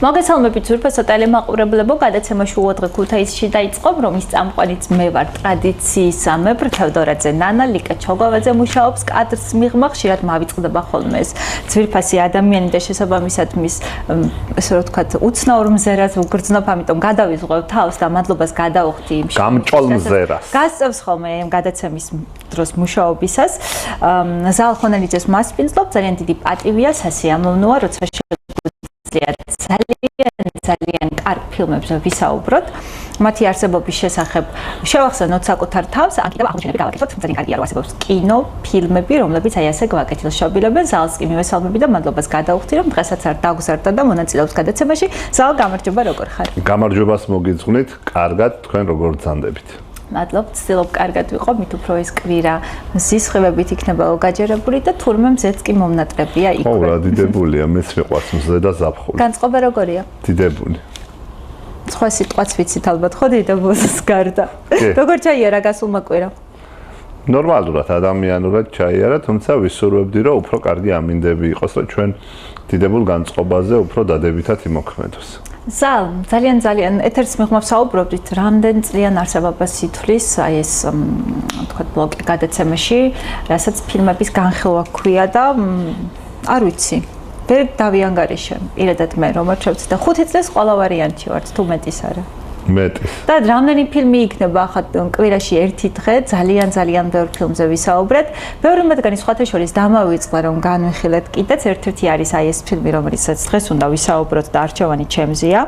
მოგესალმებით ძვირფასო ტელემაყურებლებო, გადაცემაში უოდღე ქუთაისში დაიწყო, რომლის წამყვანიც მე ვარ ტრადიციისამებრ თევდორაძე ნანა, ლიკა ჩოგავაძე მუშაობს კადრს მიღმა, ხშირად მავიწყდება ხოლმე ეს ძვირფასი ადამიანი და შესაბამისად მის ესე რომ ვთქვათ უცნაურ მზერას ვგრძნობ, ამიტომ გადავიზღვევ თავს და მადლობას გადავხდი იმ გამჭოლ მზერას. გასწევს ხოლმე ამ გადაცემის დროს მუშაობისას. ზალ ხონელიძეს მასპინძლობ, ძალიან დიდი პატივია, სასიამოვნოა, როცა ძალიან კარგ ფილმებზე ვისაუბროთ. მათი არსებობის შესახებ შევახსენოთ საკუთარ თავს, ან კიდევ აღმოჩენები გავაკეთოთ. ძალიან კარგია რომ არსებობს კინო, ფილმები, რომლებიც აი ასე გვაკეთილშობილებენ. ზალს კი მივესალმები და მადლობას გადავხდი, რომ დღესაც არ დაგზარდა და მონაწილეობს გადაცემაში. ზალ, გამარჯობა, როგორ ხარ? გამარჯვებას მოგიძღვნით, კარგად, თქვენ როგორ ბრძანდებით? მადლობ, ვცდილობ კარგად ვიყო, მით უფრო ეს კვირა ზისხივებით იქნება გაჯერებული და თურმე მზეც კი მომნატრებია იქ. ო, რა დიდებულია, მეც მიყვარს მზე და ზაფხული. განწყობა როგორია? დიდებული. სხვა სიტყვაც ვიცით ალბათ, ხო დიდებულს გარდა. როგორ ჩაიარა გასულმა კვირა? ნორმალურად, ადამიანურად ჩაიარა, თუმცა ვისურვებდი, რომ უფრო კარგი ამინდები იყოს, რომ ჩვენ დიდებულ განწყობაზე უფრო დადებითად იმოქმედოს. ზალ, ძალიან ეთერს მიღმა ვსაუბრობდით, რამდენ წლიან არსებობას ითვლის აი ეს ვთქვათ ბლოკი გადაცემაში, რასაც ფილმების განხილვა ჰქვია და არ ვიცი. ვერ დავიანგარიშე, პირადად მე რომ არჩევთ და 5 წელს ყველა ვარიანტი ვართ, თუ მეტის არა. მეტის. და რამდენი ფილმი იქნება ახლა კვირაში ერთი დღე, ძალიან ბევრ ფილმზე ვისაუბრეთ. ბევრი მათგანი სხვათა შორის დამავიწყდა რომ განვიხილეთ კიდეც ერთ-ერთი არის აი ეს ფილმი, რომელიცაც დღეს უნდა ვისაუბროთ და არჩევანი ჩემზეა.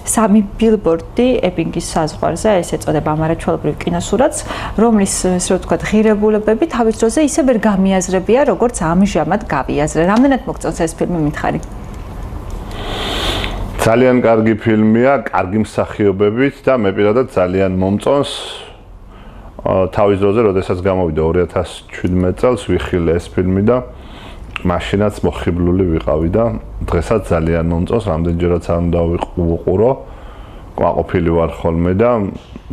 3 ბილბორდი ეპინგის საზღვარზე, ეს ეწოდება ამარაჩვეულებრივ კინოსურათს, რომლის ესე ვთქვათ ღირებულებები თავის დროზე ისე ვერ გამიაზრებია, როგორც ამჟამად გავიაზრე. რამდენად მოგწონს ეს ფილმი მითხარი? ძალიან კარგი ფილმია, კარგი მსახიობებით და მე პირადად ძალიან მომწონს. თავის დროზე, როდესაც გამოვიდა 2017 წელს, ვიხილე ეს ფილმი და მაშინაც მოხიბლული ვიყავი და დღესაც ძალიან მომწონს, რამდენჯერაც არ უნდა ვიყურო. ყვაყოფილი ვარ ხოლმე და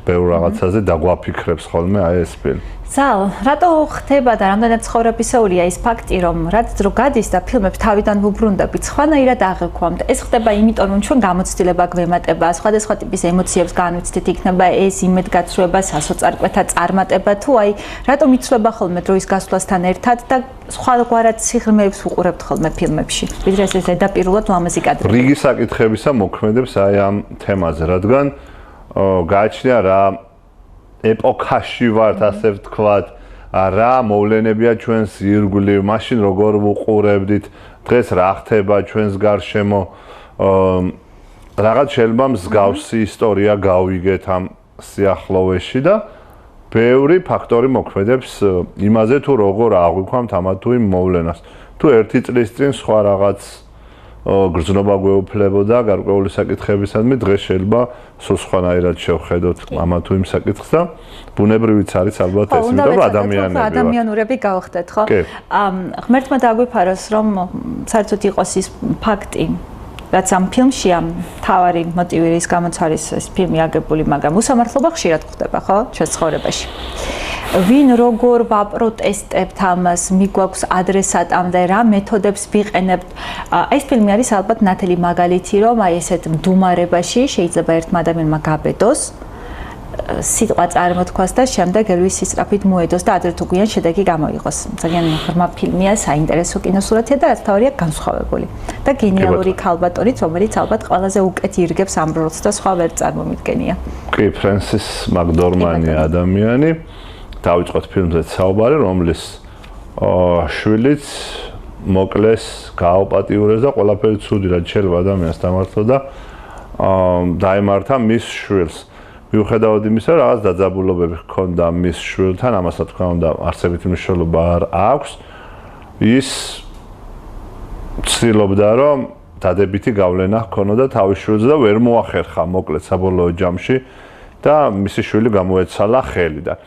ბევრ რაღაცაზე დაგვაფიქრებს ხოლმე აი ეს ფილმი. ზალ, რატო ხდება და რამდენად ცხოვრებისეულია ის ფაქტი, რომ რაც დრო გადის და ფილმებს თავიდან ვუბრუნდებით, სხვანაირად აღექვამთ. ეს ხდება იმიტომ, რომ ჩვენ გამოცდილება გვემატება, სხვადასხვა ტიპის ემოციებს განვიცდით, იქნება ეს იმედგაცრუება, სასოწარკვეთა წარმატება, თუ აი, რატომ იცვლება ხოლმე დროის გასვლასთან ერთად და სხვაგვარად სიღრმეებს ვუყურებთ ხოლმე ფილმებში, ვიდრე ეს ზედაპირულად ლამაზი კადრები. რიგი საკითხებისა მოქმედებს აი ამ თემაზე, რადგან გააჩნია რა ეპოქაში ვართ, ასე ვთქვათ, რა მოვლენებია ჩვენს ირგვლივ, მაშინ როგორ ვუყურებდით, დღეს რა ხდება ჩვენს გარშემო, რაღაც შეიძლება მსგავსი ისტორია გავიგეთ ამ სიახლოვეში და ბევრი ფაქტორი მოქმედებს იმაზე, თუ როგორ აღვიქვამთ ამათ თუ იმ მოვლენას. თუ ერთი წლის წინ სხვა რაღაც გრძნობა გვეუფლებოდა გარკვეული საკითხებისადმი, დღეს შეიძლება სულ სხვანაირად შევხედოთ ამა თუ იმ საკითხს და ბუნებრივიც არის ალბათ ეს, იმიტომ რომ ადამიანურები გავხდეთ, ხო? ღმერთმა დაგვიფაროს, რომ საერთოდ იყოს ის ფაქტი, რაც ამ ფილმშია, მთავარი მოტივი რის გამოც არის ეს ფილმი აგებული, მაგრამ უსამართლობა ხშირად ხდება, ხო, ჩვენს ცხოვრებაში. ვინ როგორ ვაპროტესტებთ ამას, მიგვაქვს ადრესატამდე, რა მეთოდებს ვიყენებთ. ეს ფილმი არის ალბათ ნათელი მაგალითი, რომ აი ესეთ მდუმარებაში შეიძლება ერთმა ადამიანმა გაბედოს, სიტყვა წარმოთქვას და შემდეგ ელვის სისწრაფით მოედოს და ადრე თუ გვიან შედეგი გამოიღოს. ძალიან ღრმა ფილმია, საინტერესო კინოსურათია და რაც თავარია განსხვავებული. და გენიალური ქალბატონით, რომელიც ალბათ ყველაზე უკეთ ირგებს ამ როლს და სხვა ვერ წარმომიდგენია. კი, ფრენსის მაკდორმანი ადამიანი. დავიწყოთ ფილმზეც საუბარი, რომლის შვილიც მოკლეს, გააუპატიურეს და ყველაფერი ცუდი რაც შეიძლება ადამიანს დამართო და დაემართა მის შვილს. მიუხედავად იმისა, რაღაც დაძაბულობები ჰქონდა მის შვილთან, ამას რა თქმა უნდა არსებითი მნიშვნელობა არ აქვს. ის ცდილობდა, რომ დადებითი გავლენა ჰქონოდა თავის შვილზე და ვერ მოახერხა მოკლედ საბოლოო ჯამში და მისი შვილი გამოეცალა ხელიდან.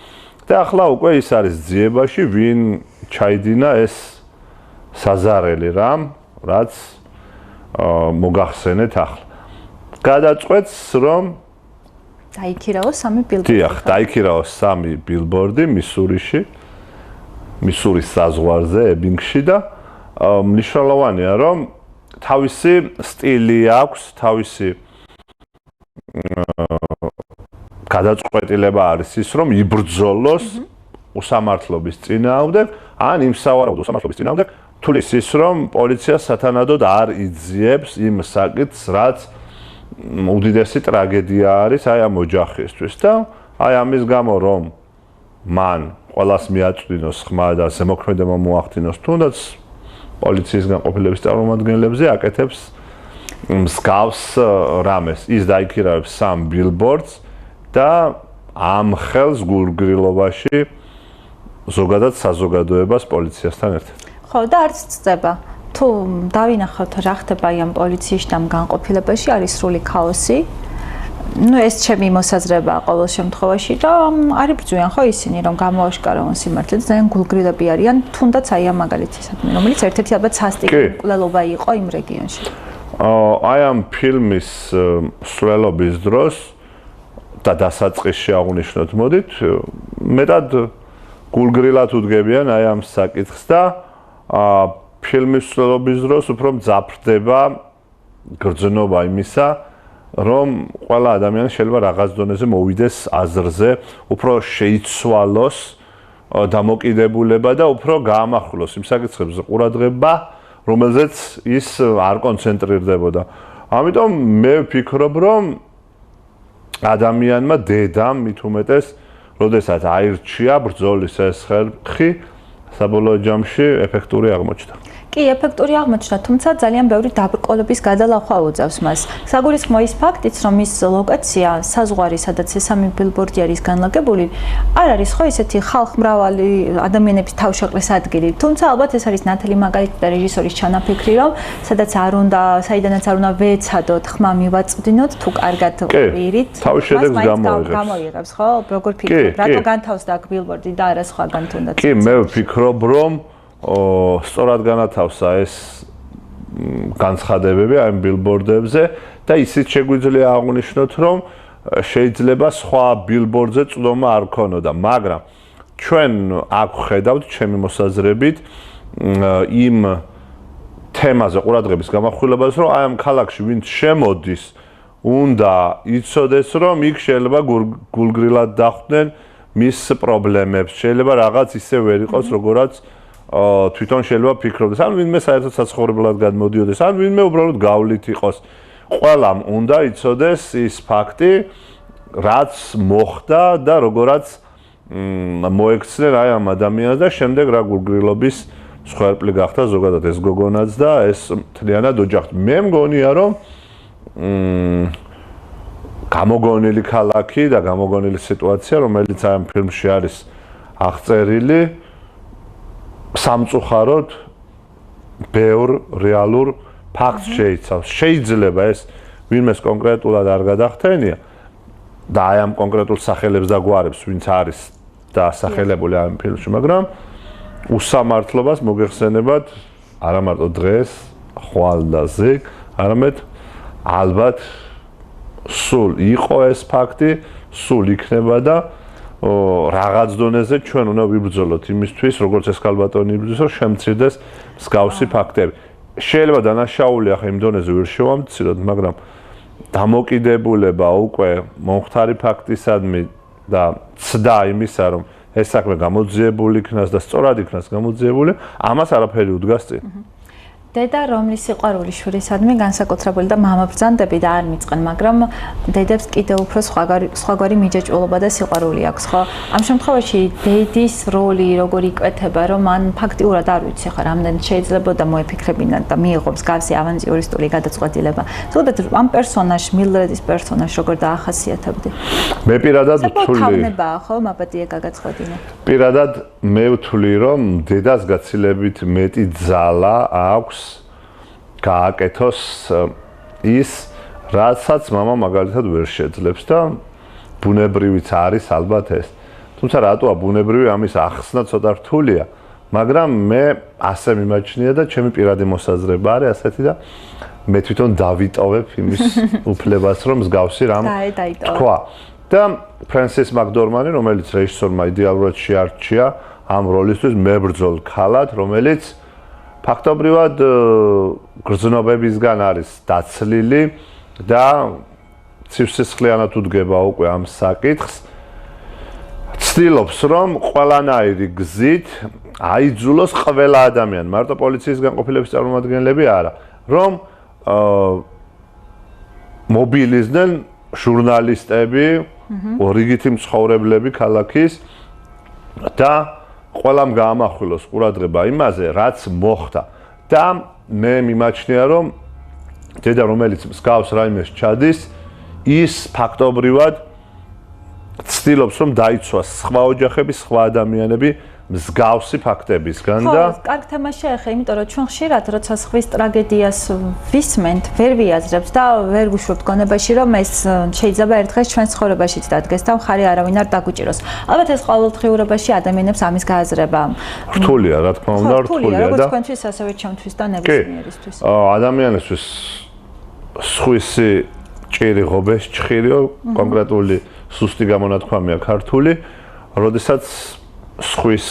და ახლა უკვე ის არის ძიებაში, ვინ ჩაიდინა ეს საზარელი რამ, რაც მოგახსენეთ ახლა. გადაწყვეტს, რომ დაიქირაოს 3 ბილბორდი. დიახ, დაიქირაოს 3 ბილბორდი მისურიში, მისურის საზღვარზე, ებინგში და მნიშვნელოვანია, რომ თავისი სტილი აქვს, თავისი გადაწყვეტილება არის ის, რომ იბრძოლოს უსამართლობის წინააღმდეგ, ან იმსავარაუდო უსამართლობის წინააღმდეგ, თუ ის რომ პოლიცია სათანადოდ არ იძიებს იმ საკითხს, რაც უდიდესი ტრაგედია არის აი ამ ოჯახისთვის და აი ამის გამო რომ მან ყველას მიაწვდინოს ხმა და ზემოქმედება მოახდინოს თუნდაც პოლიციის განყოფილების წარმომადგენლებზე აკეთებს მსგავს რამეს ის დაიქირავებს 3 ბილბორდს და ამ ხელს გულგრილობაში ზოგადად საზოგადოებას პოლიციასთან ერთად. ხო და არც წდება. თუ დავინახავთ რა ხდება ამ პოლიციაში და განყოფილებაში არის სრული ქაოსი. ეს ჩემი მოსაზრება ყოველ შემთხვევაში და არ იბრძვიან ხო ისინი რომ გამოაშკარავონ სიმართლე და ძალიან გულგრილები არიან თუნდაც აი ამ მაგალითისადმი რომელიც ერთ-ერთი ალბათ სასტიკი მკვლელობა იყო იმ რეგიონში. აი ამ ფილმის სრულობის დროს და დასაწყისში აღნიშნოთ მოდით მეტად გულგრილად უდგებიან აი ამ საკითხს და ფილმის სრულობის დროს უფრო მძაფრდება გრძნობა იმისა რომ ყველა ადამიანი შეიძლება რაღაც დონეზე მოვიდეს აზრზე, უფრო შეიცვალოს დამოკიდებულება და უფრო გაამახვილოს იმ საკითხებზე ყურადღება, რომელზეც ის არ კონცენტრირდებოდა. ამიტომ მე ვფიქრობ, რომ ადამიანმა დედამ მით უმეტეს, როდესაც აირჩია ბრძოლის ეს ხერხი, საბოლოო ჯამში ეფექტური აღმოჩნდა. კი, ეფექტური აღმოჩნდა, თუმცა ძალიან ბევრი დაბრკოლების გადალახვა უძავს მას. საგულისხმოა ის ფაქტიც, რომ ის ლოკაცია, საზღვარი, სადაც ეს 3 ბილბორდი არის განლაგებული, არ არის ხო ისეთი ხალხმრავალი ადამიანების თავშეყრის ადგილი. თუმცა ალბათ ეს არის ნათელი მაგალითი და რეჟისორის ჩანაფიქრი, რომ სადაც არ უნდა, საიდანაც არ უნდა ვეცადოთ, ხმა მივაწვდინოთ, თუ კარგად ვირით. თავის შედეგს გამოიღებს, ხო? როგორ ფიქრობ, რატო განთავსდა აქ ბილბორდი და არა სხვაგან თუნდაც? კი, მე ვფიქრობ, რომ სწორად განათავსა ეს განცხადებები ამ ბილბორდებზე და ისიც შეგვიძლია აღვნიშნოთ, რომ შეიძლება სხვა ბილბორდზე წვდომა არ ქონოდა, მაგრამ ჩვენ აქ ხედავთ ჩემი მოსაზრებით იმ თემაზე ყურადღების გამახვილებას, რომ აი ამ ქალაქში ვინც შემოდის, უნდა იცოდეს, რომ იქ შეიძლება გულგრილად დახვდნენ მის პრობლემებს, შეიძლება რაღაც ისე ვერ იყოს, როგორაც თვითონ შეიძლება ფიქრობდეს, ან ვინმე საერთოდ საცხოვრებლად გადმოდიოდეს, ან ვინმე უბრალოდ გავლით იყოს. ყველამ უნდა იცოდეს ის ფაქტი, რაც მოხდა და როგორაც მოექცნენ აი ამ ადამიანს და შემდეგ რა გულგრილობის მსხვერპლი გახდა ზოგადად ეს გოგონაც და ეს მთლიანად ოჯახი. მე მგონია, რომ გამოგონილი ქალაქი და გამოგონილი სიტუაცია, რომელიც აი ამ ფილმში არის აღწერილი, სამწუხაროდ ბევრ რეალურ ფაქტს შეიცავს. შეიძლება ეს ვინმეს კონკრეტულად არ გადახდენია და აი ამ კონკრეტულ სახელებს და გვარებს ვინც არის დასახელებული ამ ფილმში, მაგრამ უსამართლობას მოგეხსენებათ არა მარტო დღეს, ხვალ და ზეგ, არამედ ალბათ სულ იყო ეს ფაქტი, სულ იქნება და რაღაც დონეზე ჩვენ უნდა ვიბრძოლოთ იმისთვის, როგორც ეს ქალბატონი იბრძვის, რომ შემცირდეს მსგავსი ფაქტები. შეიძლება დანაშაული ახლა იმ დონეზე ვერ შევამციროთ, მაგრამ დამოკიდებულება უკვე მომხდარი ფაქტისადმი და ცდა იმისა, რომ ეს საქმე გამოძიებული იქნას და სწორად იქნას გამოძიებული, ამას არაფერი უდგას წინ. დედა რომლის სიყვარული შვილისადმი განსაკუთრებული და მამაბრძანდები და არ მიწყენ, მაგრამ დედებს კიდევ უფრო სხვაგვარი მიჯაჭვულობა და სიყვარული აქვს, ხო? ამ შემთხვევაში დედის როლი როგორ იკვეთება, რომ მან ფაქტიურად არ ვიცი ხა რამდენი შეიძლება და მოეფიქრებინა და მიიღო მსგავსი ავანტიურისტული გადაწყვეტილება. ზოგადად ამ პერსონაჟს, მილდრედის პერსონაჟს როგორ დაახასიათებდი? მე პირადად ვთვლი. თავნებაა, ხო, მაპატია გაგაწყვეტინა. პირადად მე ვთვლი, რომ დედას გაცილებით მეტი ძალა აქვს გააკეთოს ის, რასაც მამა მაგალითად ვერ შეძლებს და ბუნებრივიც არის ალბათ ეს. თუმცა რატოა ბუნებრივი ამის ახსნა ცოტა რთულია, მაგრამ მე ასე მიმაჩნია და ჩემი პირადი მოსაზრება არის ასეთი და მე თვითონ დავიტოვებ იმის უფლებას, რომ მსგავსი რამ თქვა. და ფრენსის მაკდორმანი, რომელიც რეჟისორმა იდეალურად შეარჩია ამ როლისთვის მებრძოლ ქალად, რომელიც ფაქტობრივად გრძნობებისგან არის დაცლილი და ცივსისხლიანად უდგება უკვე ამ საკითხს. ცდილობს, რომ ყველანაირი გზით აიძულოს ყველა ადამიანი, მარტო პოლიციის განყოფილების წარმომადგენლები არა, რომ მობილიზდნენ ჟურნალისტები, რიგითი მცხოვრებლები ქალაქის და ყველამ გაამახვილოს ყურადღება იმაზე, რაც მოხდა. და მე მიმაჩნია, რომ დედა, რომელიც მსგავს რაიმეს ჩადის, ის ფაქტობრივად ცდილობს, რომ დაიცვას სხვა ოჯახები, სხვა ადამიანები მსგავსი ფაქტებისგან და კარგ თემაში ახლა, იმიტომ რომ ჩვენ ხშირად როცა სხვის ტრაგედიას ვისმენთ, ვერ ვიაზრებთ და ვერ ვუშვებთ გონებაში, რომ ეს შეიძლება ერთ-დღეს ჩვენ ცხოვრებაშიც დადგეს და მხარი არავინ არ დაგუჭიროს. ალბათ ეს ყოველდღიურობაში ადამიანებს ამის გააზრება რთულია, რა თქმა უნდა, რთულია და როგორც თქვენთვის, ასევე ჩემთვის და ნებისმიერისთვის. ადამიანისთვის სხვისი ჭირი ღობეს ჭხირი, კონკრეტული სუსტი გამონათქვამია ქართული, როდესაც სხვის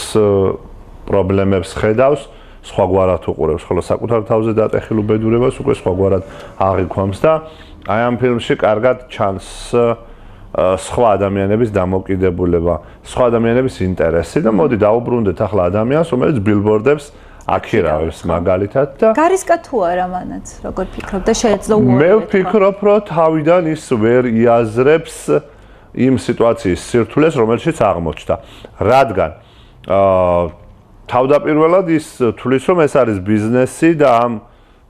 პრობლემებს ხედავს, სხვაგვარად უყურებს, ხოლო საკუთარ თავზე დატეხილ უბედურებას უკვე სხვაგვარად აღიქვამს და აი ამ ფილმში კარგად ჩანს სხვა ადამიანების დამოკიდებულება, სხვა ადამიანების ინტერესი და მოდი დაუბრუნდეთ ახლა ადამიანს, რომელიც ბილბორდებს აქირავებს მაგალითად და გარისკა თუ არა მანაც, როგორ ფიქრობ და შეეძლო უარი. მე ვფიქრობ, რომ თავიდან ის ვერ იაზრებს იმ სიტუაციის სირთულეს, რომელშიც აღმოჩნდა. რადგან თავდაპირველად ის თulis, რომ ეს არის ბიზნესი და ამ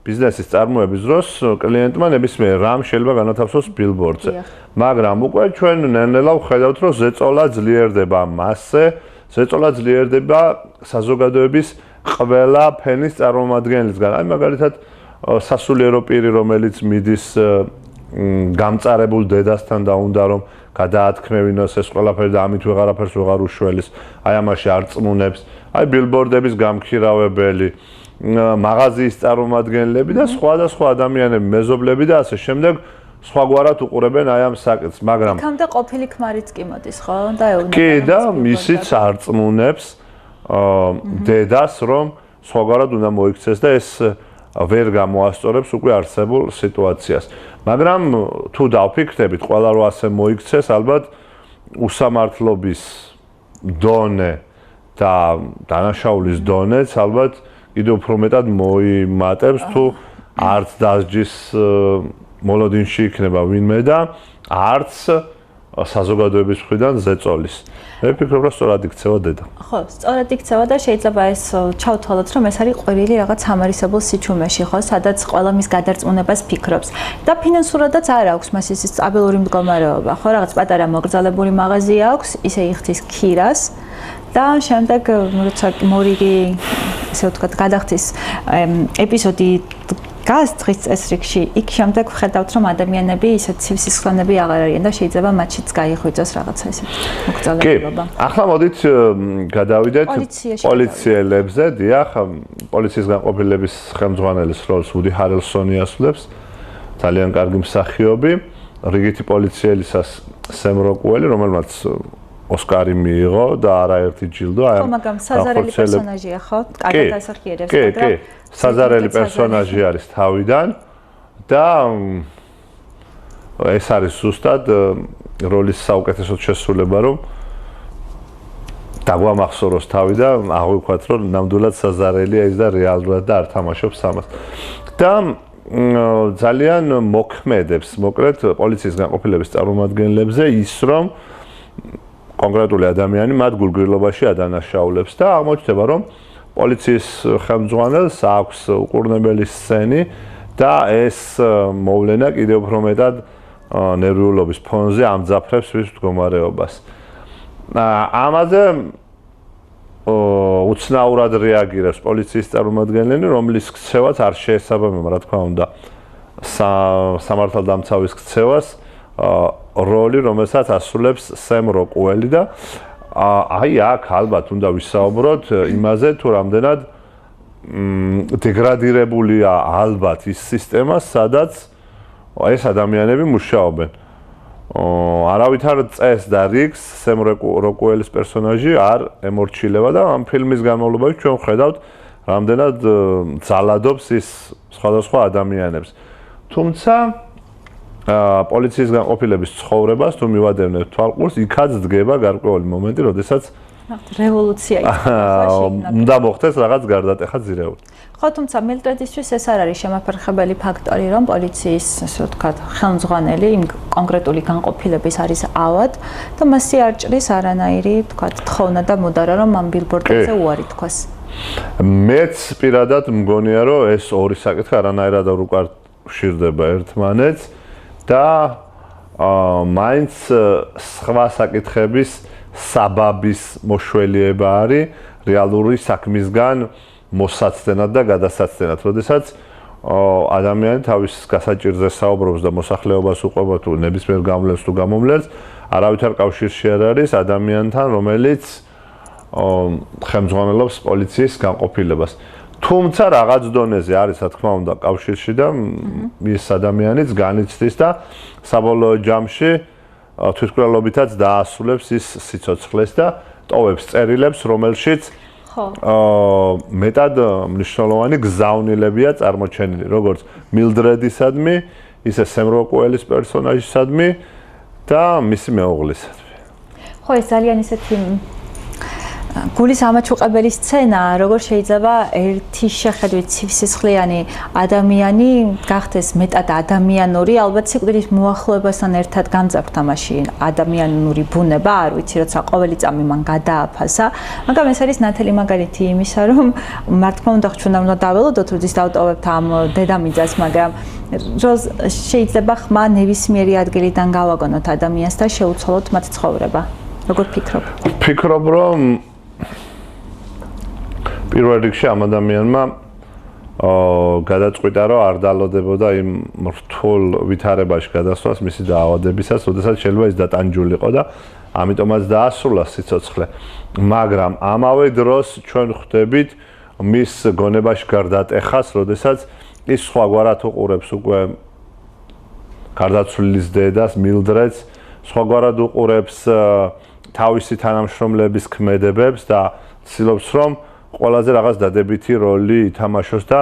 ბიზნესის წარმოების დროს კლიენტმა ნებისმიერ რამ შეიძლება განათავსოს ბილბორდზე. მაგრამ უკვე ჩვენ ნელ-ნელა ვხედავთ, რომ ზეწოლა ძლიერდება მასზე, ზეწოლა ძლიერდება საზოგადოების ყველა ფენის წარმომადგენლისგან. აი მაგალითად სასულიერო პირი, რომელიც მიდის გამწარებულ დედასთან და უნდა რომ გადაათქმევინოს ეს ყველაფერი და ამით ვეღარაფერს ვეღარ უშველის, აი ამაში არ წმუნებს, აი ბილბორდების გამქირავებელი, მაღაზიის წარმომადგენლები და სხვა ადამიანები, მეზობლები და ასე შემდეგ სხვაგვარად უყურებენ აი ამ საკითხს, მაგრამ იქამდე ყოფილი ქმარიც კი მოდის, ხო? და ეუბნება. კი და ისიც არ წმუნებს დედას, რომ სხვაგვარად უნდა მოიქცეს და ეს ვერ გამოასწორებს უკვე არსებულ სიტუაციას. მაგრამ თუ დავფიქრდებით, ყველა რო ასე მოიქცეს, ალბათ უსამართლობის დონე და დანაშაულის დონეც ალბათ კიდევ უფრო მეტად მოიმატებს, თუ არც დასჯის მოლოდინში იქნება ვინმე და არც საზოგადოების მხრიდან ზეწოლის. მე ვფიქრობ, რომ სწორად იქცევა დედა. ხო, სწორად იქცევა და შეიძლება ეს ჩავთვალოთ, რომ ეს არის ყვირილი რაღაც სამარისებულ სიჩუმეში, ხო, სადაც ყველა მის გადარწმუნებას ფიქრობს. და ფინანსურადაც არ აქვს მას ის სტაბილური მდგომარეობა, ხო, რაღაც პატარა მოგრძალებული მაღაზია აქვს, ისე იხდის ქირას და შემდეგ როცა მორიგი, ესე ვთქვათ, გადახდის ეპიზოდი გასწრის წესრიგში, იქ შემდეგ ვხედავთ, რომ ადამიანები ისეთ ცივსისხლიანები აღარ არიან და შეიძლება მათშიც გაიღვიძოს რაღაცა ისეთი მოგრძალებულობა. კი, ახლა მოდით გადავიდეთ პოლიციელებზე, დიახ, პოლიციის განყოფილების ხელმძღვანელის როლს უდი ჰარელსონი ასრულებს, ძალიან კარგი მსახიობი, რიგითი პოლიციელისას სემ როკუელი, რომელმაც ოსკარი მიიღო და არაერთი ჯილდო. ხო, მაგრამ საზარელი პერსონაჟია, ხო? კარგად ასახიერებს, მაგრამ საზარელი პერსონაჟი არის თავიდან და ეს არის ზუსტად როლის საუკეთესო შესრულება, რომ დაგვამახსოვროს თავი და აღვიქვათ, რომ ნამდვილად საზარელია ის და რეალურად და არ თამაშობს ამას. და ძალიან მოქმედებს, მოკლედ პოლიციის განყოფილების წარმომადგენლებზე ის, რომ კონკრეტული ადამიანი მათ გულგრილობაში ადანაშაულებს და აღმოჩნდება, რომ პოლიციის ხელმძღვანელს აქვს უყურნებელი სცენი და ეს მოვლენა კიდევ უფრო მეტად ნერვიულობის ფონზე ამძაფრებს მის მდგომარეობას. ამაზე უცნაურად რეაგირებს პოლიციის წარმომადგენლები, რომლის ქცევაც არ შეესაბამება, რა თქმა უნდა, სამართალდამცავის ქცევას, როლი, რომელსაც ასრულებს სემ როკუელი და აი აქ ალბათ უნდა ვისაუბროთ იმაზე, თუ რამდენად დეგრადირებულია ალბათ ის სისტემა, სადაც ეს ადამიანები მუშაობენ. არავითარ წესს და რიგს სემ როკუელის პერსონაჟი არ ემორჩილება და ამ ფილმის განმავლობაში ჩვენ ვხედავთ რამდენად ძალადობს ის სხვადასხვა ადამიანებს. თუმცა პოლიციის განყოფილების ცხოვრებას თუ მივადევნებთ თვალყურს, იქაც დგება გარკვეული მომენტი, როდესაც რევოლუცია უნდა მოხდეს რაღაც გარდატეხა ძირეული. ხო, თუმცა მილდრედისთვის ეს არ არის შემაფერხებელი ფაქტორი, რომ პოლიციის, ასე ვთქვათ, ხელმძღვანელი იმ კონკრეტული განყოფილების არის ავად და მასზე არ ჭრის არანაირი, ვთქვათ, თხოვნა და მოდარა, რომ ამ ბილბორდებზე უარი თქვას. მეც პირადად მგონია, რომ ეს ორი საკითხი არანაირად არ უკავშირდება ერთმანეთს და მაინც სხვა საკითხების საბაბის მოშველიება არის რეალური საქმისგან მოსაცდენად და გადასაცდენად. როდესაც ადამიანი თავის გასაჭირზე საუბრობს და მოსახლეობას უყვება თუ ნებისმიერ გამლებს თუ გამომლებს, არავითარ კავშირში არ არის ადამიანთან, რომელიც ხელმძღვანელობს პოლიციის განყოფილებას. თუმცა რაღაც დონეზე არის, რა თქმა უნდა, კავშირში და ის ადამიანიც განიცდის და საბოლოო ჯამში თვითმკვლელობითაც დაასრულებს ის სიცოცხლეს და ტოვებს წერილებს, რომელშიც მეტად მნიშვნელოვანი გზავნილებია წარმოჩენილი, როგორც მილდრედისადმი, ისე სემ როკუელის პერსონაჟისადმი და მისი მეუღლისადმი. ხო, ეს ძალიან ისეთი გულის ამაჩუყებელი სცენა, როგორ შეიძლება ერთი შეხედვით სისხლიანი ადამიანი გახდეს მეტად ადამიანური, ალბათ სიკვდილის მოახლოებასთან ერთად გამძაფრდა მაშინ ადამიანური ბუნება, არ ვიცი, როცა ყოველი წამი მან გადააფასა, მაგრამ ეს არის ნათელი მაგალითი იმისა, რომ მართლა უნდა ხრჩუნდა დაველოდოთ, როდის დავტოვებთ ამ დედამიწას, მაგრამ შეიძლება ხმა ნებისმიერი ადგილიდან გავაგონოთ ადამიანს და შეუცვალოთ მათ ცხოვრება. როგორ ფიქრობ? ფიქრობ, რომ პირველ რიგში ამ ადამიანმა გადაწყვიტა, რომ არ დალოდებოდა იმ რთულ ვითარებაში გადასვლას მისი დაავადებისას, როდესაც შეიძლება ის დატანჯულიყო და ამიტომაც დაასრულა სიცოცხლე. მაგრამ ამავე დროს ჩვენ ხვდებით მის გონებაში გარდატეხას, როდესაც ის სხვაგვარად უყურებს უკვე გარდაცვლილის დედას, მილდრედს, სხვაგვარად უყურებს თავისი თანამშრომლების ქმედებებს და ცდილობს, რომ ყველაზე რაღაც დადებითი როლი ითამაშოს და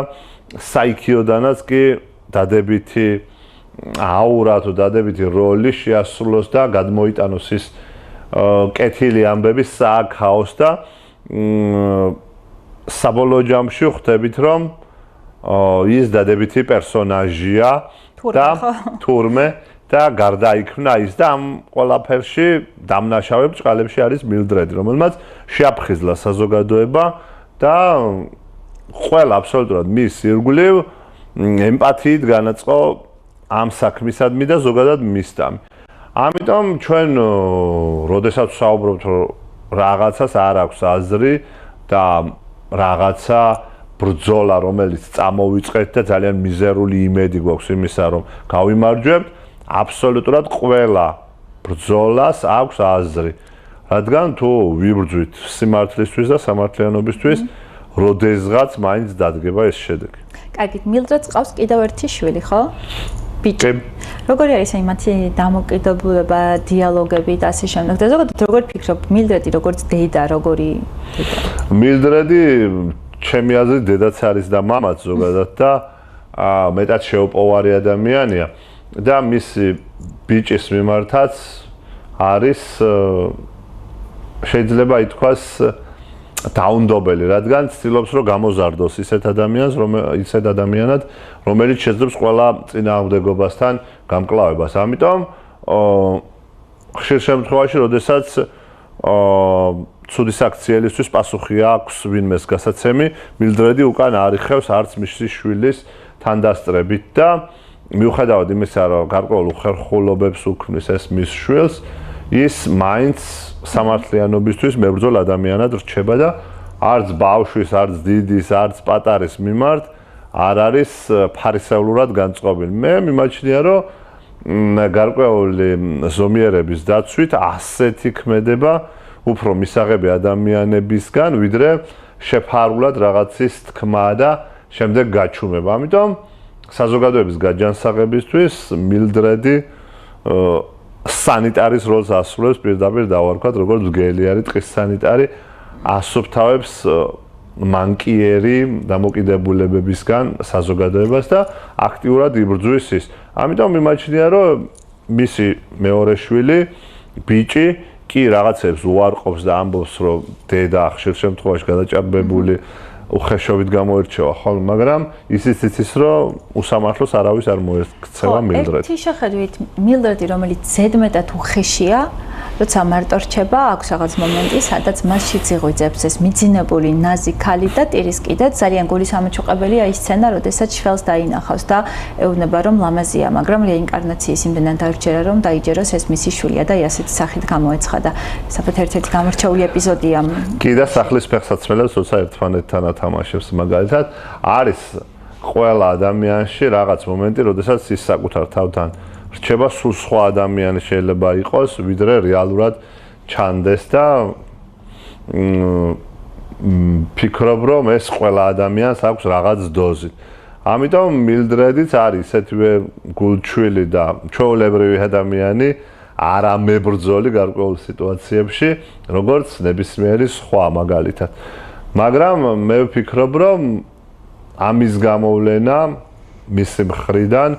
საიქიოდანაც კი დადებითი აურა თუ დადებითი როლი შეასრულოს და გადმოიტანოს ის კეთილი ამბების სააქაოს და საბოლოო ჯამში ხვდებით, რომ ის დადებითი პერსონაჟია და თურმე და გარდაიქმნა ის და ამ ყველაფერში დამნაშავე ბრჭყალებში არის მილდრედი, რომელმაც შეაფხიზლა საზოგადოება და ყველა აბსოლუტურად მის ირგვლივ ემპათიით განაწყო ამ საქმისადმი და ზოგადად მისდამი. ამიტომ ჩვენ როდესაც საუბრობთ, რომ რაღაცას არ აქვს აზრი და რაღაცა ბრძოლა, რომელიც წამოვიწყეთ და ძალიან მიზერული იმედი გვაქვს იმისა, რომ გავიმარჯვებთ, აბსოლუტურად ყველა ბრძოლას აქვს აზრი. რადგან თუ ვიბრძვით სიმართლისთვის და სამართლიანობისთვის, როდესღაც მაინც დადგება ეს შედეგი. კარგი, მილდრედს ყავს კიდევ ერთი შვილი, ხო? ბიჭი. როგორი არის მათი დამოკიდებულება, დიალოგები და ასე შემდეგ? და ზოგადად როგორ ფიქრობ, მილდრედი როგორც დედა, როგორი დედა? მილდრედი ჩემი აზრით დედაც არის და მამაც ზოგადად და მეტად შეუპოვარი ადამიანია და მისი ბიჭის მიმართაც არის შეიძლება ითქვას დაუნდობელი, რადგან ცდილობს რომ გამოზარდოს ისეთ ადამიანად, რომელიც შეძლებს ყველა წინააღმდეგობასთან გამკლავებას. ამიტომ ხშირ შემთხვევაში, როდესაც ცუდი საქციელისთვის პასუხი აქვს ვინმეს გასაცემი, მილდრედი უკან არიხევს არც მისი შვილის თანდასწრებით და მიუხედავად იმისა, რომ გარკვეულ უხერხულობებს უქმნის ეს მის შვილს, ის მაინც სამართლიანობისთვის მებრძოლ ადამიანად რჩება და არც ბავშვის, არც დიდის, არც პატარის მიმართ არ არის ფარისევლურად განწყობილი. მე მიმაჩნია, რომ გარკვეული ზომიერების დაცვით ასეთი ქმედება უფრო მისაღები ადამიანებისგან, ვიდრე შეფარულად რაღაცის თქმა და შემდეგ გაჩუმება. ამიტომ საზოგადოების გაჯანსაღებისთვის მილდრედი სანიტარის როლს ასრულებს, პირდაპირ დავარქვათ, როგორც მგელი არის ტყის სანიტარი, ასუფთავებს მანკიერი დამოკიდებულებებისგან საზოგადოებას და აქტიურად იბრძვის ის. ამიტომ მიმაჩნია, რომ მისი მეორე შვილი, ბიჭი კი რაღაცებს უარყოფს და ამბობს, რომ დედა ხშირ შემთხვევაში გადაჭარბებული უხეშობით გამოირჩევა ხოლმე, მაგრამ ისიც იცის, რომ უსამართლოს არავის არ მოექცევა მილდრედი. ერთი შეხედვით მილდრედი, რომელიც ზედმეტად უხეშია, როცა მარტო რჩება, აქვს რაღაც მომენტი, სადაც მასში ძიღვიძებს ეს მიძინებული ნაზი ქალი და ტირის კიდეც ძალიან გულისამეჩუყებელია ის სცენა, როდესაც შველს დაინახავს და ეუბნება, რომ ლამაზია, მაგრამ რეინკარნაციის იმდენად დაირჩერა, რომ დაიჯეროს ეს მისი შვილია და ასეთი სახით გამოეცხადა. საფეთ ერთ-ერთი გამორჩეული ეპიზოდია. კი და სახლის ფეხსაცმელებს, როცა ერთმანეთთან ათამაშებს, მაგალითად, არის ყველა ადამიანში რაღაც მომენტი, როდესაც ის საკუთარ თავთან რჩება, სულ სხვა ადამიანი შეიძლება იყოს, ვიდრე რეალურად ჩანდეს და ფიქრობ, რომ ეს ყველა ადამიანს აქვს რაღაც დოზი. ამიტომ მილდრედიც არის ესეთივე გულჩვილი და ჩვეულებრივი ადამიანი, არამებრძოლი გარკვეულ სიტუაციებში, როგორც ნებისმიერი სხვა მაგალითად. მაგრამ მე ვფიქრობ, რომ ამის გამოვლენა მისი მხრიდან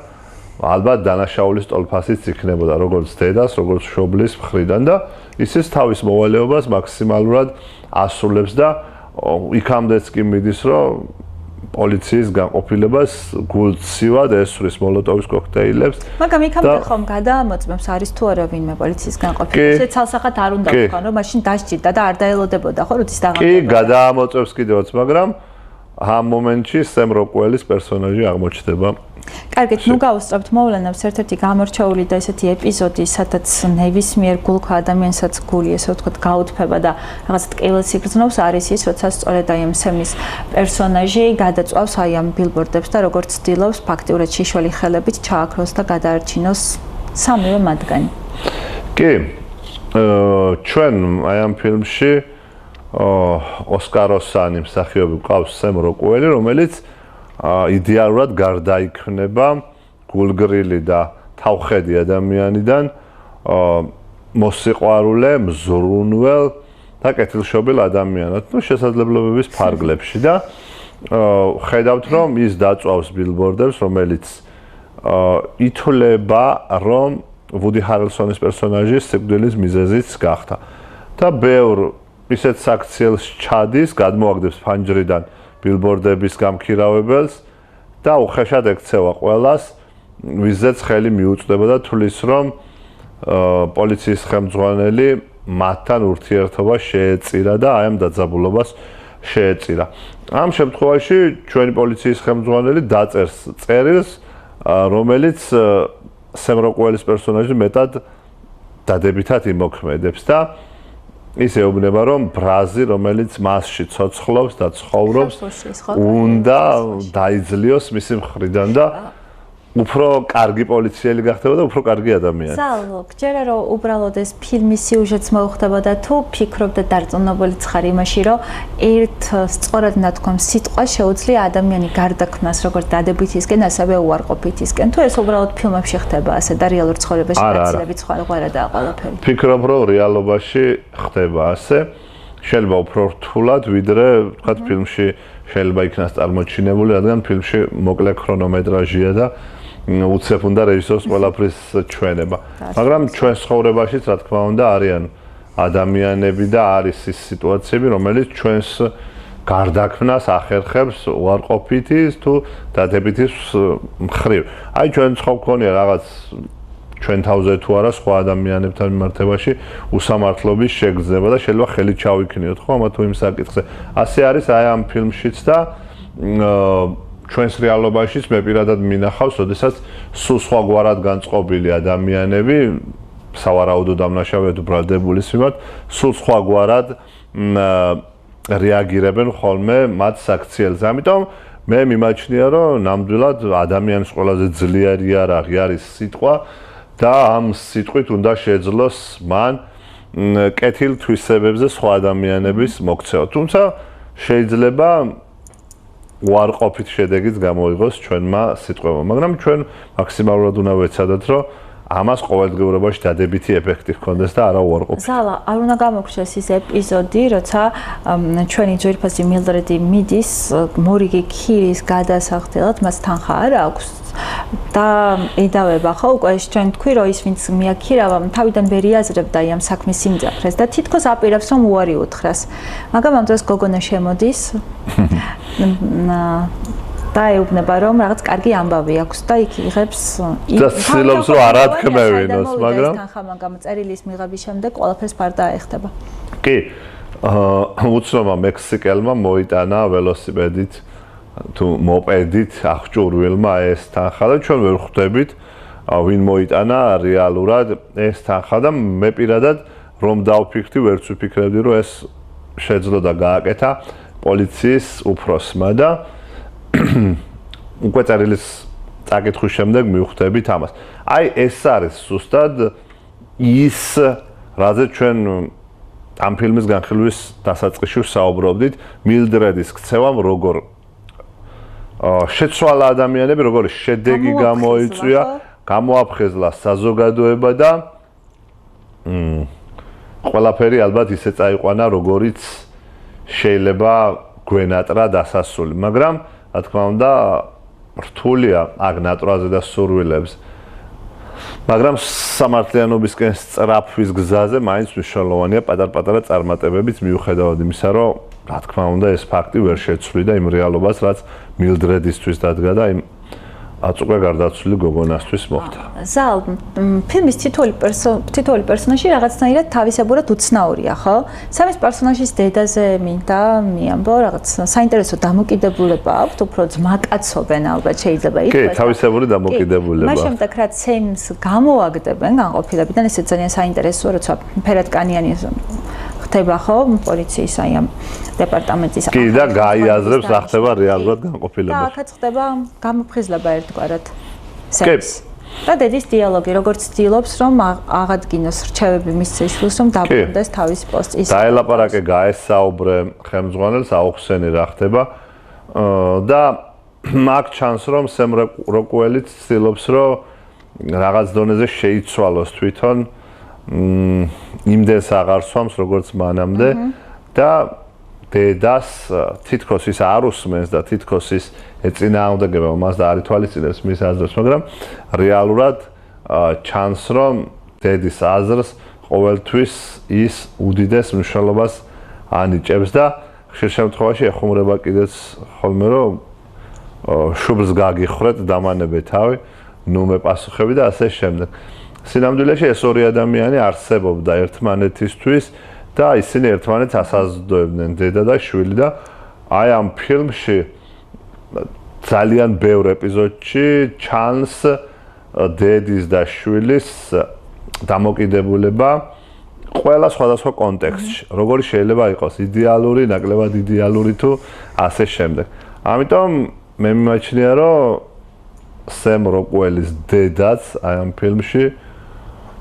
ალბათ დანაშაულის ტოლფასიც იქნებოდა, როგორც დედას, როგორც მშობლის მხრიდან და ისიც თავის მოვალეობას მაქსიმალურად ასრულებს და იქამდეც კი მიდის, რომ პოლიციის განყოფილებას გულცივად ესვრის მოლოტოვის კოქტეილებს. მაგრამ იქამდე ხომ გადაამოწმებს არის თუ არა ვინმე პოლიციის განყოფილებას? ეს ცალსახად არ უნდა ვთქვა, რომ მაშინ დასჭირდა და არ დაელოდებოდა ხო როდის დაღამდება. კი, გადაამოწმებს კიდევაც, მაგრამ ამ მომენტში სემ როკუელის პერსონაჟი აღმოჩნდება. კარგით, ნუ გავუსწრებთ მოვლენებს, ერთ-ერთი გამორჩეული და ესეთი ეპიზოდი, სადაც ნებისმიერ გულქა ადამიანსაც გული, ესე ვთქვათ, გაუთფება და რაღაც ტკივილს იგრძნობს, არის ის, როცა სწორედ აი ამ სემის პერსონაჟი გადაწვავს აი ამ ბილბორდებს და როგორც ცდილობს ფაქტიურად შიშველი ხელებით ჩააქროს და გადაარჩინოს სამივე მათგანი. კი, ჩვენ აი ამ ფილმში ოსკაროსანი მსახიობი გვყავს სემ როკუელი, რომელიც იდეალურად გარდაიქმნება გულგრილი და თავხედი ადამიანიდან მოსიყვარულე, მზრუნველ და კეთილშობილ ადამიანად, ну, შესაძლებლობების ფარგლებში და ხედავთ, რომ ის დაწვავს ბილბორდებს, რომელიც ითვლება, რომ ვუდი ჰარელსონის პერსონაჟის სიკვდილის მიზეზიც გახდა. და ბევრ ისეთ საქციელს ჩადის, გადმოაგდებს ფანჯრიდან ბილბორდების გამქირავებელს და უხეშად ექცევა ყველას, ვიზეც ხელი მიუწვდება და თვლის, რომ პოლიციის ხელმძღვანელი მათთან ურთიერთობა შეეწირა და აი ამ დაძაბულობას შეეწირა. ამ შემთხვევაში ჩვენი პოლიციის ხელმძღვანელი დაწერს წერილს, რომელიც სემ როკუელის პერსონაჟი მეტად დადებითად იმოქმედებს და ის ეუბნება, რომ ბრაზი, რომელიც მასში ცოცხლობს და ცხოვრობს, უნდა დაიძლიოს მისი მხრიდან და უფრო კარგი პოლიციელი გახდება და უფრო კარგი ადამიანი. ზალო, გჯერა რომ უბრალოდ ეს ფილმის სიუჟეტს მოუხდებოდა თუ ფიქრობ და დარწმუნებულიც ხარ იმაში, რომ ერთ სწორად ნათქვამ სიტყვა შეუძლია ადამიანი გარდაქმნას როგორც დადებითისკენ, ასევე უარყოფითისკენ. თუ ეს უბრალოდ ფილმებში ხდება ასე და რეალურ ცხოვრებაში გაცილებით სხვაგვარადაა ყველაფერი. ფიქრობ, რომ რეალობაში ხდება ასე. შეიძლება უფრო რთულად, ვიდრე ვთქვათ ფილმში შეიძლება იქნას წარმოჩინებული, რადგან ფილმში მოკლე ქრონომეტრაჟია და უცებ უნდა რეჟისორს ყველაფრის ჩვენება. მაგრამ ჩვენ ცხოვრებაშიც რა თქმა უნდა არიან ადამიანები და არის ის სიტუაციები, რომელიც ჩვენს გარდაქმნას ახერხებს უარყოფითის თუ დადებითის მხრივ. აი ჩვენ ხო გქონია რაღაც ჩვენ თავზე თუ არა სხვა ადამიანებთან მიმართებაში უსამართლობის შეგრძნება და შეიძლება ხელი ჩავიქნიოთ ხო ამა თუ იმ საკითხზე. ასე არის აი ამ ფილმშიც და ჩვენს რეალობაშიც მე პირადად მინახავს, როდესაც სულ სხვაგვარად განწყობილი ადამიანები, სავარაუდო დამნაშავედ უბრალდებულის მიმართ, სულ სხვაგვარად რეაგირებენ ხოლმე მათ საქციელზე. ამიტომ მე მიმაჩნია, რომ ნამდვილად ადამიანის ყველაზე ძლიერი იარაღი არის სიტყვა და ამ სიტყვით უნდა შეძლოს მან კეთილ თვისებებზე სხვა ადამიანების მოქცევა. თუმცა შეიძლება უარყოფით შედეგიც გამოიღოს ჩვენმა სიტყვებმა, მაგრამ ჩვენ მაქსიმალურად უნდა ვეცადოთ, რომ ამას ყოველდღიურობაში დადებითი ეფექტი ჰქონდეს და არა უარყოფით. ზალა, არ უნდა გამოგხდეს ის ეპიზოდი, როცა ჩვენი ძვირფასი მილდრედი მიდის მორიგი ქირის გადასახდელად, მას თანხა არ აქვს და ედავება ხო უკვე ჩვენ თქვი რომ ის ვინც მიაქირავა თავიდან ვერ იაზრებდა ამ საქმის სიმძაფრეს და თითქოს აპირებს რომ უარი უთხრას. მაგრამ ამ დროს გოგონა შემოდის და ეუბნება რომ რაღაც კარგი ამბავი აქვს და იქ იღებს და ცდილობს რომ არ ათქმევინოს, მაგრამ თანხა მაგამ წერილის მიღების შემდეგ ყველაფერს ფარ დაეხტება. კი, უცნობმა მექსიკელმა მოიტანა ველოსიპედით თუ მოპედით აღჭურვილმა ეს თანხა და ჩვენ ვერ ხვდებით ვინ მოიტანა რეალურად ეს თანხა და მე პირადად რომ დავფიქრდი ვერც ვფიქრებდი რომ ეს შეძლო და გააკეთა პოლიციის უფროსმა და უკვე წერილის წაკითხვის შემდეგ მივხვდებით ამას. აი ეს არის ზუსტად ის რაზე ჩვენ ამ ფილმის განხილვის დასაწყისში საუბრობდით, მილდრედის ქცევამ როგორ შეცვალა ადამიანები, როგორი შედეგი გამოიწვია, გამოაფხეზლა საზოგადოება და ყველაფერი ალბათ ისე წაიყვანა, როგორიც შეიძლება გვენატრა დასასრული, მაგრამ რა თქმა უნდა, რთულია აქ ნატრაზე და სურვილებს. მაგრამ სამართლიანობისკენ სწრაფვის გზაზე მაინც მნიშვნელოვანია პატარ-პატარა წარმატებებიც მიუხედავად იმისა, რომ რა თქმა უნდა ეს ფაქტი ვერ შეცვლიდა იმ რეალობას, რაც მილდრედისთვის დადგა და იმ აწუყე გარდაცვლილი გოგონასთვის მოხდა. ზალ, ფილმის თითოეული პერსონაჟი რაღაცნაირად თავისებურად უცნაურია, ხო? სამის პერსონაჟის დედაზე მინდა მიამბო, რაღაც საინტერესო დამოკიდებულება აქვს, უფრო ძმაკაცობენ ალბათ შეიძლება იყოს. კი, თავისებური დამოკიდებულება. მას შემდეგ რაც სემს გამოაგდებენ განყოფილებიდან, ესე ძალიან საინტერესოა, როცა ფერადკანიანი ხდება ხო პოლიციის აი ამ დეპარტამენტის კი და გაიაზრებს რა ხდება რეალურად განყოფილებაში. და აქაც ხდება გამოფხიზლება ერთგვარად სემს. და დედის დიალოგი, როგორც ცდილობს რომ აღადგინოს რჩევები მის შვილს, რომ დაბრუნდეს თავის პოსტის. დაელაპარაკე გაესაუბრე ხელმძღვანელს, აუხსენი რა ხდება და მაგ ჩანს რომ სემ როკუელიც ცდილობს რომ რაღაც დონეზე შეიცვალოს თვითონ იმდენს აღარ სვამს როგორც მანამდე და დედას თითქოს ის არ უსმენს და თითქოს ის ეწინააღმდეგება მას და არ ითვალისწინებს მის აზრს, მაგრამ რეალურად ჩანს რომ დედის აზრს ყოველთვის ის უდიდეს მნიშვნელობას ანიჭებს და ხშირ შემთხვევაში ეხუმრება კიდეც ხოლმე რომ შუბლს გაგიხრეთ დამანებე თავი, ნუ მე პასუხები და ასე შემდეგ. სინამდვილეში ეს ორი ადამიანი არსებობდა ერთმანეთისთვის და ისინი ერთმანეთს ასაზრდოებდნენ, დედა და შვილი და აი ამ ფილმში ძალიან ბევრ ეპიზოდში ჩანს დედის და შვილის დამოკიდებულება ყველა სხვადასხვა კონტექსტში. როგორი შეიძლება იყოს იდეალური, ნაკლებად იდეალური თუ ასე შემდეგ. ამიტომ მე მიმაჩნია რომ სემ როკუელის დედაც აი ამ ფილმში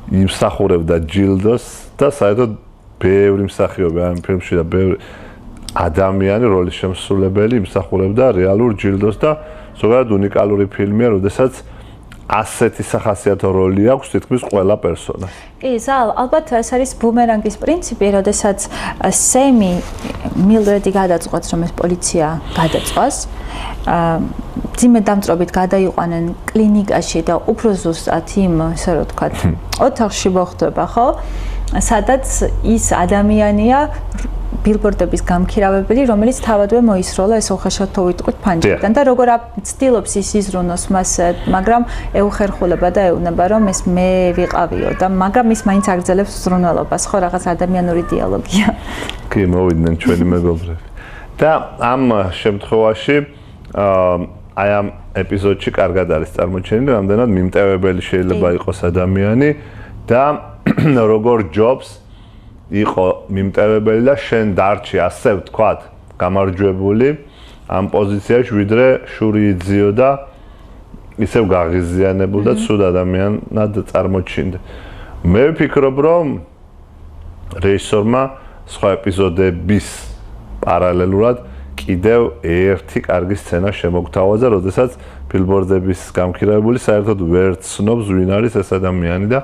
იმსახურებდა ჯილდოს და საერთოდ ბევრი მსახიობი ამ ფილმში და ბევრი ადამიანი როლის შემსრულებელი იმსახურებდა რეალურ ჯილდოს და ზოგადად უნიკალური ფილმია, როდესაც ასეთი სახასიათო როლი აქვს თითქმის ყველა პერსონაჟს. კი, ზალ, ალბათ ეს არის ბუმერანგის პრინციპი, როდესაც სემი მილდრედი გადაწყვეტს, რომ ეს პოლიცია გადაწყვას. ძიმე დამწრობით გადაიყვანენ კლინიკაში და უფრო ზუსტად იმ, ესე რომ ვთქვათ, ოთახში მოხდება, ხო? სადაც ის ადამიანია ბილბორდების გამქირავებელი, რომელიც თავადვე მოისროლა ეს უხეშად თუ ვიტყვით ფანჯრიდან და როგორ ცდილობს ის იზრუნოს მას, მაგრამ ეუხერხულება და ეუბნება რომ ეს მე ვიყავიო და მაგრამ ის მაინც აგრძელებს ზრუნველობას, ხო, რაღაც ადამიანური დიალოგია. კი, მოვიდნენ ჩვენი მეგობრები. და ამ შემთხვევაში აი ამ ეპიზოდში კარგად არის წარმოჩენილი, რამდენად მიმტევებელი შეიძლება იყოს ადამიანი და როგორ ჯობს იყო მიმტევებელი და შენ დარჩი ასე ვთქვათ, გამარჯვებული ამ პოზიციაში, ვიდრე შური იძიო და ისევ გაღიზიანებულ და ცუდ ადამიანად წარმოჩინდა. მე ვფიქრობ, რომ რეჟისორმა სხვა ეპიზოდების პარალელურად კიდევ ერთი კარგი სცენა შემოგთავაზა, როდესაც ბილბორდების გამქირავებული, საერთოდ ვერ ცნობს ვინ არის ეს ადამიანი და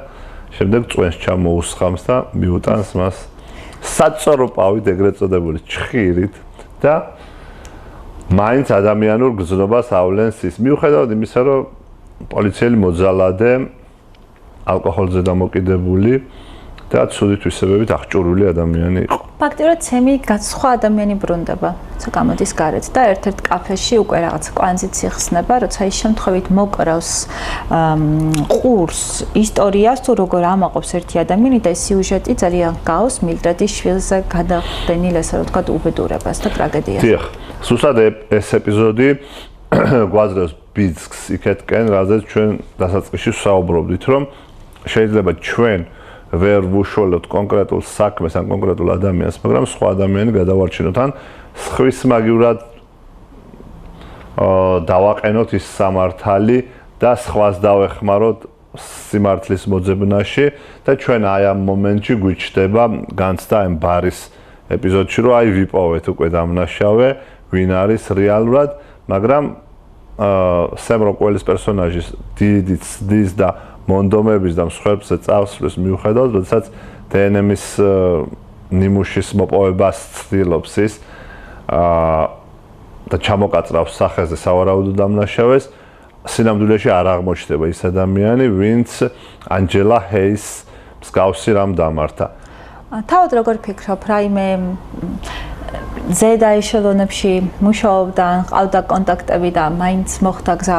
შემდეგ წვენს ჩამოუსხამს და მიუტანს მას საწორო პავით ეგრეთ წოდებული ჩხირით და მაინც ადამიანურ გზნობას ავლენს ის. მიუხედავად იმისა, რომ პოლიციელი მოძალადე, ალკოჰოლზე დამოკიდებული და ცუდი თვისებებით აღჭურვილი ადამიანი იყო. ფაქტიურად ცემი სხვა ადამიანი ბრუნდება, როცა გამოდის გარეთ და ერთ-ერთ კაფეში უკვე რაღაც კვანძით იხსნება, როცა ის შემთხვევით მოკრავს ყურს ისტორიას თუ როგორ ამაყობს ერთი ადამიანი და ეს სიუჟეტი ძალიან გავს მილდრედის შვილზე გადახდენილ ესე რომ ვთქვათ უბედურებას და ტრაგედიას. დიახ, სუსტად ეს ეპიზოდი გვაძლევს ბიძგს იქეთკენ, რაზეც ჩვენ დასაწყისში ვსაუბრობდით, რომ შეიძლება ჩვენ ვერ ვუშველოთ კონკრეტულ საქმეს ან კონკრეტულ ადამიანს, მაგრამ სხვა ადამიანი გადავარჩინოთ ან სხვის მაგივრად დავაყენოთ ის სამართალი და სხვას დავეხმაროთ სიმართლის მოძებნაში და ჩვენ აი ამ მომენტში გვიჩნდება განცდა ამ ბარის ეპიზოდში, რომ აი ვიპოვეთ უკვე დამნაშავე, ვინ არის რეალურად, მაგრამ სემ როკველის პერსონაჟის დიდი ცდის და მონდომების და მსხვერპლზე წავსვლის მიუხედავად, როდესაც დნმ-ის ნიმუშის მოპოვებას ცდილობს ის და ჩამოკაწრავს სახეზე სავარაუდო დამნაშავეს, სინამდვილეში არ აღმოჩნდება ის ადამიანი, ვინც ანჯელა ჰეის მსგავსი რამ დამართა. თავად როგორ ფიქრობ, რაიმე ზედა ეშელონებში მუშაობდა, ყავდა კონტაქტები და მაინც მოხდა გზა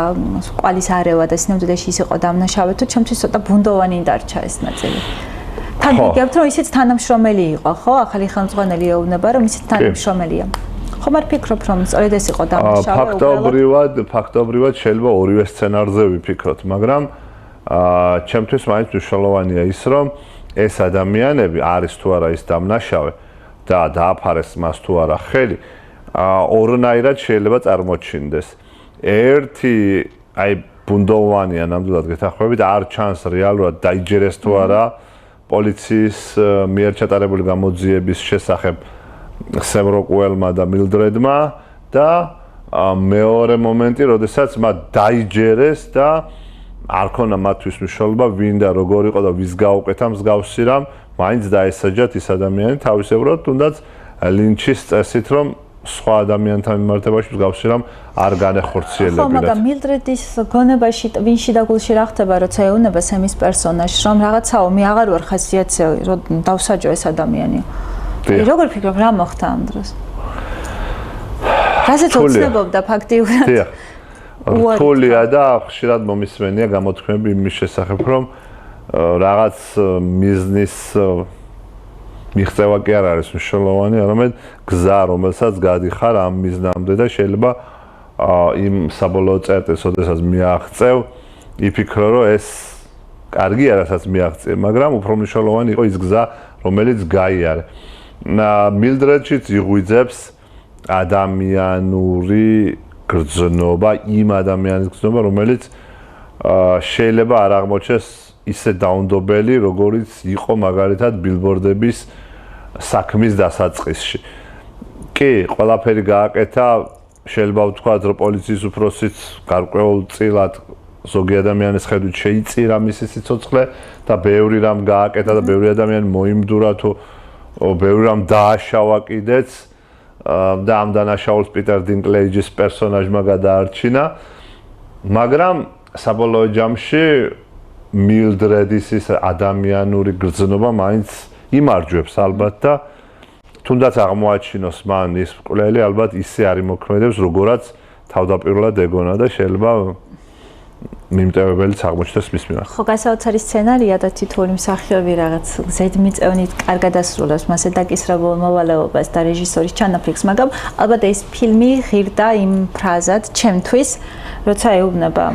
ყვალის არევა და სინამდვილეში ის იყო დამნაშავე, თუ ჩემთვის ცოტა ბუნდოვანი დარჩა ეს ნაწილი. თან ვიგებთ, რომ ისიც თანამშრომელი იყო, ხო? ახალი ხელმძღვანელი ეუბნება, რომ ისიც თანამშრომელია. ხომ არ ფიქრობ, რომ სწორედ ეს იყო დამნაშავე? ფაქტობრივად შეიძლება ორივე სცენარზე ვიფიქროთ, მაგრამ ჩემთვის მაინც მნიშვნელოვანია ის, რომ ეს ადამიანები არის თუ არა ის დამნაშავე და დააფარეს მას თუ არა ხელი, ორნაირად შეიძლება წარმოჩინდეს. ერთი აი ბუნდოვანია ნამდვილად გეთანხმებით, არ ჩანს რეალურად დაიჯერეს თუ არა პოლიციის მიერ ჩატარებული გამოძიების შესახებ სემ როკველმა და მილდრედმა და მეორე მომენტი, როდესაც მათ დაიჯერეს და არ ქონა მათთვის მნიშვნელობა ვინ და როგორ იყო და ვის გაუკეთა მსგავსი რამ, მაინც დაესაჯათ ის ადამიანი თავისებურად, თუნდაც ლინჩის წესით, რომ სხვა ადამიანთან მიმართებაში მსგავსი რამ არ განეხორციელებინათ. ხო, მაგრამ მილდრედის გონებაში ვინში და გულში რა ხდება, როცა ეუნება სემის პერსონაჟს, რომ რაღაცაო მე აღარ ვარ ხასიათზე, რომ დავსაჯო ეს ადამიანი. როგორ ფიქრობ, რა მოხდა ამ დროს? რაზეც ოცნებობდა ფაქტიურად? დიახ. რთულია და ხშირად მომისმენია გამოთქმები იმის შესახებ, რომ რაღაც მიზნის მიღწევა კი არ არის მნიშვნელოვანი, არამედ გზა, რომელსაც გადიხარ ამ მიზნამდე და შეიძლება იმ საბოლოო წერტილს, როდესაც მიაღწევ, იფიქრო, რომ ეს კარგია, რასაც მიაღწევ, მაგრამ უფრო მნიშვნელოვანი იყო ის გზა, რომელიც გაიარე. მილდრედშიც იღვიძებს ადამიანური გრძნობა, იმ ადამიანის გრძნობა, რომელიც შეიძლება არ აღმოჩნდეს ისე დაუნდობელი, როგორიც იყო მაგალითად ბილბორდების საქმის დასაწყისში. კი, ყველაფერი გააკეთა, შეიძლება ვთქვათ, რომ პოლიციის უფროსიც გარკვეულწილად ზოგი ადამიანის ხედვით შეიწირა მისი სიცოცხლე და ბევრი რამ გააკეთა და ბევრი ადამიანი მოიმდურა თუ ბევრი რამ დააშავა კიდეც და ამ დანაშაულს პიტერ დინკლეიჯის პერსონაჟმა გადაარჩინა, მაგრამ საბოლოო ჯამში მილდრედის ის ადამიანური გრძნობა მაინც იმარჯვებს ალბათ და თუნდაც აღმოაჩინოს მან ის მკვლელი, ალბათ ისე არ იმოქმედებს, როგორაც თავდაპირველად ეგონა და შეიძლება მიმტევებელიც აღმოჩნდეს მის მიმართ. ხო, გასაოცარი სცენარია და თითოეული მსახიობი რაღაც ზედმიწევნით კარგად ასრულებს მასე დაკისრებულ მოვალეობას და რეჟისორის ჩანაფიქრს, მაგრამ ალბათ ეს ფილმი ღირდა იმ ფრაზად ჩემთვის, როცა ეუბნება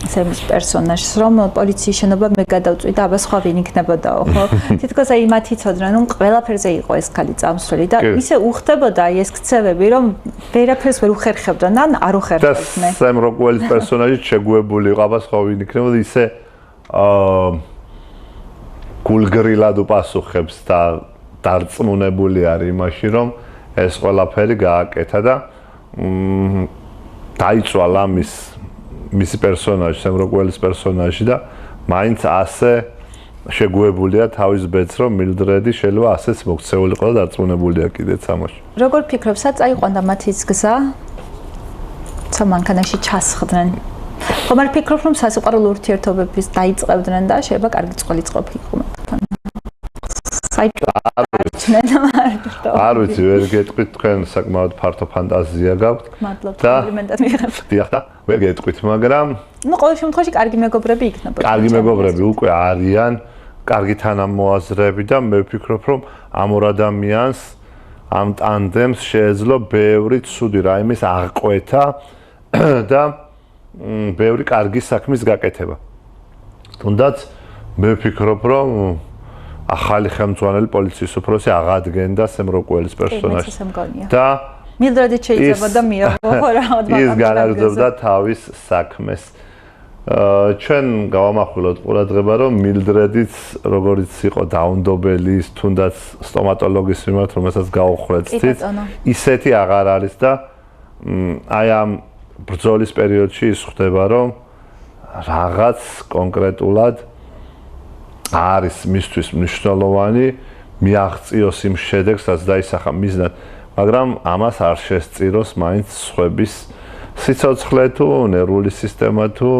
სემის პერსონაჟს, რომ პოლიციის შენობა მე გადავწვი და აბა სხვა ვინ იქნებოდაო, ხო? თითქოს აი მათი ცოდნა, რომ ყველაფერზე იყო ეს ხალი წამსვლელი და ისე უხდებოდა აი ეს ქცევები, რომ ვერაფერს ვერ უხერხებდნენ, ან არ უხერხებდნენ. და სემ როკველის პერსონაჟი შეგუებული იყო, აბა სხვა ვინ იქნებოდა, ისე გულგრილად უპასუხებს და დარწმუნებული არის იმაში, რომ ეს ყველაფერი გააკეთა და დაიცვალა მის მისი პერსონაჟი, სემ როკველის პერსონაჟი და მაინც ასე შეგუებულია თავის ბედს, რომ მილდრედი შეიძლება ასეც მოქცეულიყო და დარწმუნებულია კიდეც ამაში. როგორ ფიქრობ, სად წაიყვანდა მათი გზა? ცა მანქანაში ჩასხდნენ. ხომ არ ფიქრობ, რომ სასიყვარულო ურთიერთობების დაიწყებდნენ და შეიძლება კარგი წყალი წყობილიყო მათთან? არ ვიცი, ვერ გეტყვით, თქვენ საკმაოდ ფართო ფანტაზია გაქვთ. მადლობა, კომპლიმენტად მიიღებ. დიახ და ვერ გეტყვით, მაგრამ ყოველ შემთხვევაში კარგი მეგობრები იქნება. კარგი მეგობრები უკვე არიან, კარგი თანამოაზრეები და მე ვფიქრობ, რომ ამ ორ ადამიანს, ამ ტანდემს შეეძლო ბევრი ცუდი რაიმის აღკვეთა და ბევრი კარგი საქმის გაკეთება. თუნდაც მე ვფიქრობ, რომ ახალი ხელმძღვანელი პოლიციის უფროსი აღადგენდა სემ როკველის პერსონაჟს და მილდრედი შეიძლება და მიიღო რაღაც ის განაგრძობდა თავის საქმეს. ჩვენ გავამახვილოთ ყურადღება, რომ მილდრედიც როგორც იყო დაუნდობელი, თუნდაც სტომატოლოგის მიმართ, რომელსაც გაუხრეთ თვით, ისეთი აღარ არის და აი ამ ბრძოლის პერიოდში ის ხდება, რომ რაღაც კონკრეტულად არის მისთვის მნიშვნელოვანი მიაღწიოს იმ შედეგს, რაც დაისახა მიზნად, მაგრამ ამას არ შესწიროს მაინც სხვების სიცოცხლე თუ ნერვული სისტემა თუ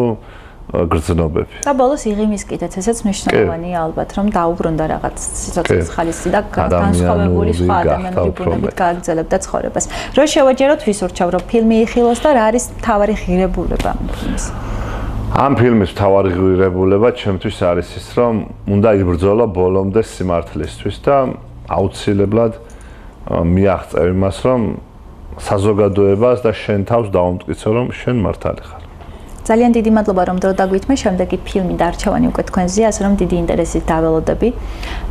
გრძნობები. და ბოლოს იღიმის კიდეც ესეც მნიშვნელოვანია ალბათ, რომ დაუბრუნდა რაღაც სიცოცხლის ხალისი და განსხვავებული სხვა ადამიანური ბუნებით გააგრძელებდა ცხოვრებას. რო შევაჯეროთ ვისურჩავ, რომ ფილმი იხილოს და რა არის მთავარი ღირებულება ამ ფილმის? ამ ფილმის მთავარი ღირებულება ჩემთვის არის ის, რომ უნდა იბრძოლო ბოლომდე სიმართლისთვის და აუცილებლად მიაღწევ იმას, რომ საზოგადოებას და შენ თავს დაუმტკიცო, რომ შენ მართალი ხარ. ძალიან დიდი მადლობა, რომ დრო დაგვითმე. შემდეგი ფილმი დარჩევანი უკვე თქვენზეა, ასე რომ დიდი ინტერესით დაველოდები.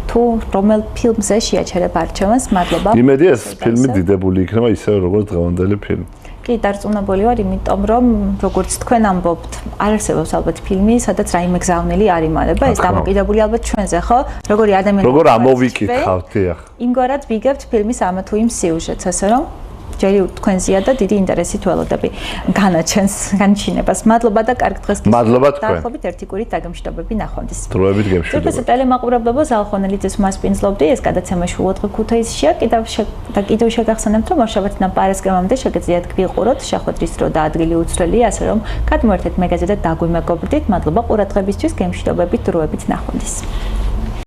თუ რომელ ფილმზე შეაჩერებ არჩევანს, მადლობა. იმედია ეს ფილმი დიდებული იქნება ისევე როგორც დღევანდელი ფილმი. კი, დარწმუნებული ვარ, იმიტომ რომ როგორც თქვენ ამბობთ, არ არსებობს ალბათ ფილმი, სადაც რაიმე გზავნილი არ იმალება, ეს დამოკიდებული ალბათ ჩვენზე, ხო? როგორი ადამიანები როგორ ამოვიკითხავთ, დიახ. იმგვარად ვიგებთ ფილმის ამ თუ იმ სიუჟეტს, ასე რომ ჯერი თქვენზეა და დიდი ინტერესით ველოდები განჩინებას. მადლობა და კარგ დღეს გისურვებთ. მადლობა თქვენ. დაახლოებით ერთი კვირით დაგემშვიდობები ნახვამდის. დროებით გემშვიდობები. ეს ტელემაყურებლებო ზალხონელიძეს მასპინძლობდი, ეს გადაცემაში უოთხე ქუთაისშია, კიდევ შეგახსენებთ, რომ ორშაბათს პარასკევამდე შეგიძლიათ გვიყუროთ, შეხვედრის დრო და ადგილი უცვლელია, ასე რომ გადმოერთეთ მეგაზე და დაგვიმეგობრდით. მადლობა ყურადღებისთვის, გემშვიდობებით, დროებით ნახვამდის.